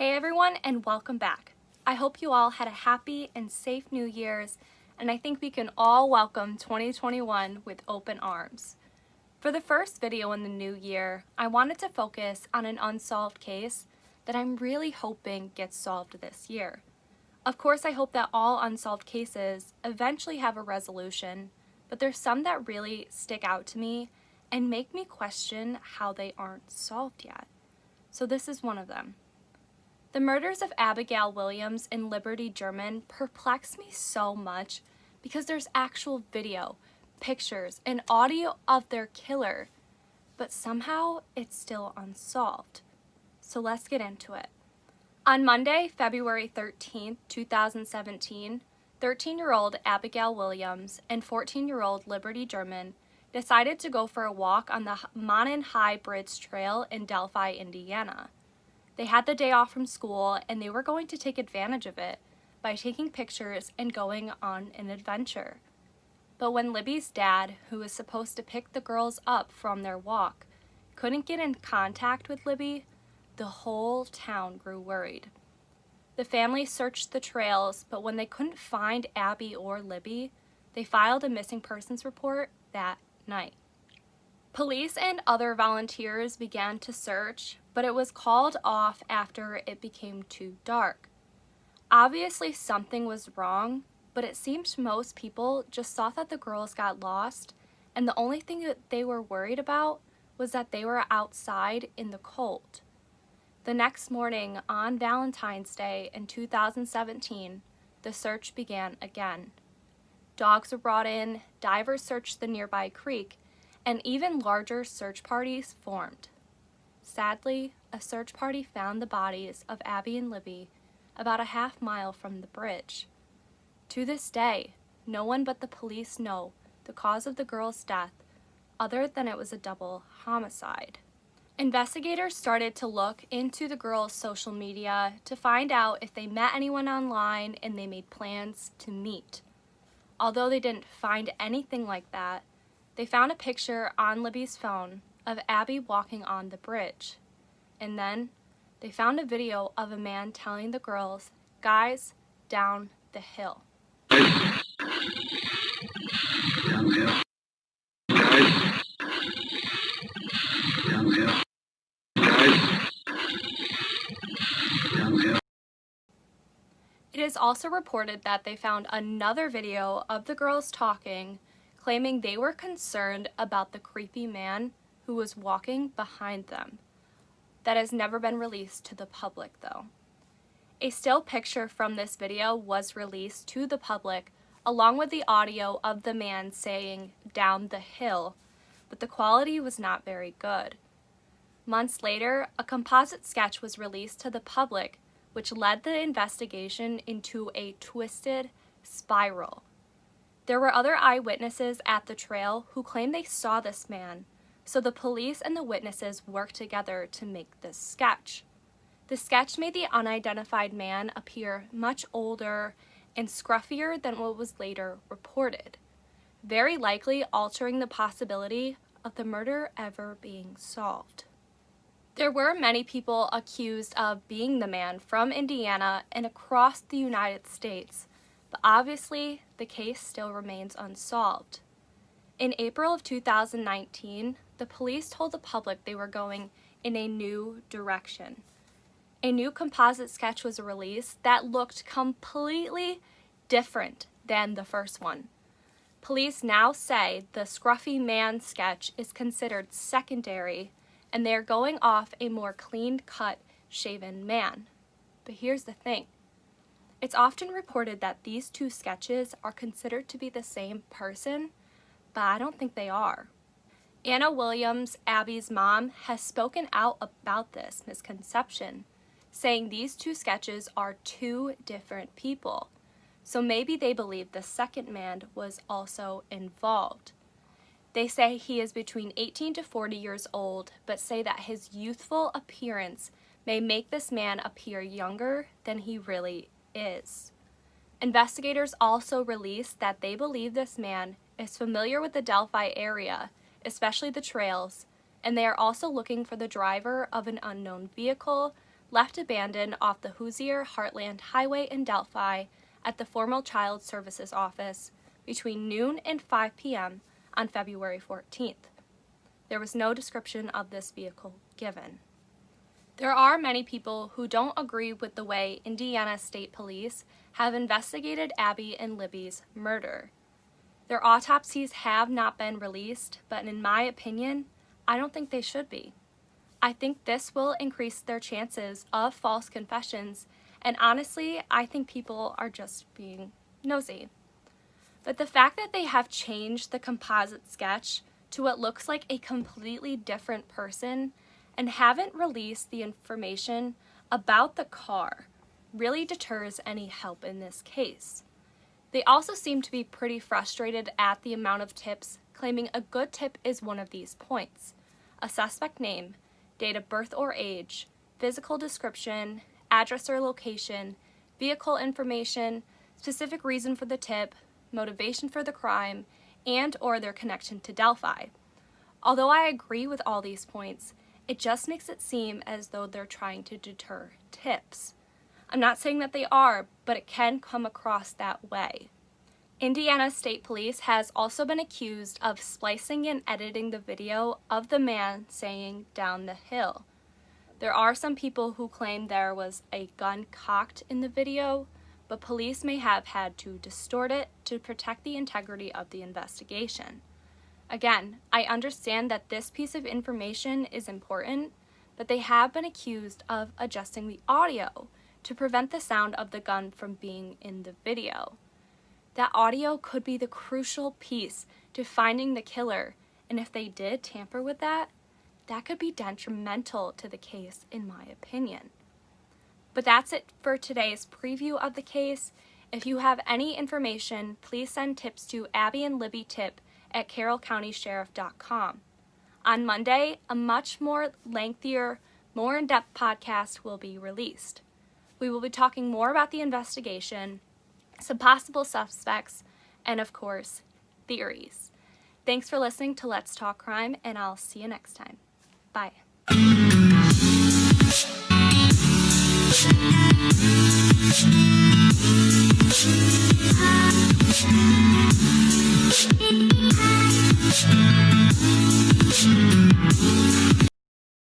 Hey everyone, and welcome back. I hope you all had a happy and safe New Year's, and I think we can all welcome 2021 with open arms. For the first video in the new year, I wanted to focus on an unsolved case that I'm really hoping gets solved this year. Of course, I hope that all unsolved cases eventually have a resolution, but there's some that really stick out to me and make me question how they aren't solved yet. So this is one of them. The murders of Abigail Williams and Liberty German perplex me so much because there's actual video, pictures, and audio of their killer, but somehow it's still unsolved. So let's get into it. On Monday, February 13th, 2017, 13-year-old Abigail Williams and 14-year-old Liberty German decided to go for a walk on the Monon High Bridge Trail in Delphi, Indiana. They had the day off from school and they were going to take advantage of it by taking pictures and going on an adventure. But when Libby's dad, who was supposed to pick the girls up from their walk, couldn't get in contact with Libby, the whole town grew worried. The family searched the trails, but when they couldn't find Abby or Libby, they filed a missing persons report that night. Police and other volunteers began to search, but it was called off after it became too dark. Obviously something was wrong, but it seemed most people just thought that the girls got lost, and the only thing that they were worried about was that they were outside in the cold. The next morning, on Valentine's Day in 2017, the search began again. Dogs were brought in, divers searched the nearby creek, and even larger search parties formed. Sadly, a search party found the bodies of Abby and Libby about a half mile from the bridge. To this day, no one but the police know the cause of the girl's death other than it was a double homicide. Investigators started to look into the girls' social media to find out if they met anyone online and they made plans to meet. Although they didn't find anything like that, they found a picture on Libby's phone of Abby walking on the bridge. And then they found a video of a man telling the girls, "Guys, down the hill." Downhill. Guys. Downhill. Guys. Downhill. It is also reported that they found another video of the girls talking, claiming they were concerned about the creepy man who was walking behind them. That has never been released to the public, though. A still picture from this video was released to the public, along with the audio of the man saying, "down the hill," but the quality was not very good. Months later, a composite sketch was released to the public, which led the investigation into a twisted spiral. There were other eyewitnesses at the trail who claimed they saw this man, so the police and the witnesses worked together to make this sketch. The sketch made the unidentified man appear much older and scruffier than what was later reported, very likely altering the possibility of the murder ever being solved. There were many people accused of being the man from Indiana and across the United States, but obviously the case still remains unsolved. In April of 2019, the police told the public they were going in a new direction. A new composite sketch was released that looked completely different than the first one. Police now say the scruffy man sketch is considered secondary, and they're going off a more clean-cut, shaven man. But here's the thing. It's often reported that these two sketches are considered to be the same person, but I don't think they are. Anna Williams, Abby's mom, has spoken out about this misconception, saying these two sketches are two different people. So maybe they believe the second man was also involved. They say he is between 18 to 40 years old, but say that his youthful appearance may make this man appear younger than he really is. Investigators also released that they believe this man is familiar with the Delphi area, especially the trails, and they are also looking for the driver of an unknown vehicle left abandoned off the Hoosier Heartland Highway in Delphi at the former Child Services Office between noon and 5 p.m. on February 14th. There was no description of this vehicle given. There are many people who don't agree with the way Indiana State Police have investigated Abby and Libby's murder. Their autopsies have not been released, but in my opinion, I don't think they should be. I think this will increase their chances of false confessions, and honestly, I think people are just being nosy. But the fact that they have changed the composite sketch to what looks like a completely different person and haven't released the information about the car really deters any help in this case. They also seem to be pretty frustrated at the amount of tips, claiming a good tip is one of these points: a suspect name, date of birth or age, physical description, address or location, vehicle information, specific reason for the tip, motivation for the crime, and or their connection to Delphi. Although I agree with all these points, it just makes it seem as though they're trying to deter tips. I'm not saying that they are, but it can come across that way. Indiana State Police has also been accused of splicing and editing the video of the man saying "down the hill." There are some people who claim there was a gun cocked in the video, but police may have had to distort it to protect the integrity of the investigation. Again, I understand that this piece of information is important, but they have been accused of adjusting the audio to prevent the sound of the gun from being in the video. That audio could be the crucial piece to finding the killer, and if they did tamper with that, that could be detrimental to the case, in my opinion. But that's it for today's preview of the case. If you have any information, please send tips to abbyandlibbytip at carrollcountysheriff.com. On Monday, a much more lengthier, more in-depth podcast will be released. We will be talking more about the investigation, some possible suspects, and of course, theories. Thanks for listening to Let's Talk Crime, and I'll see you next time. Bye.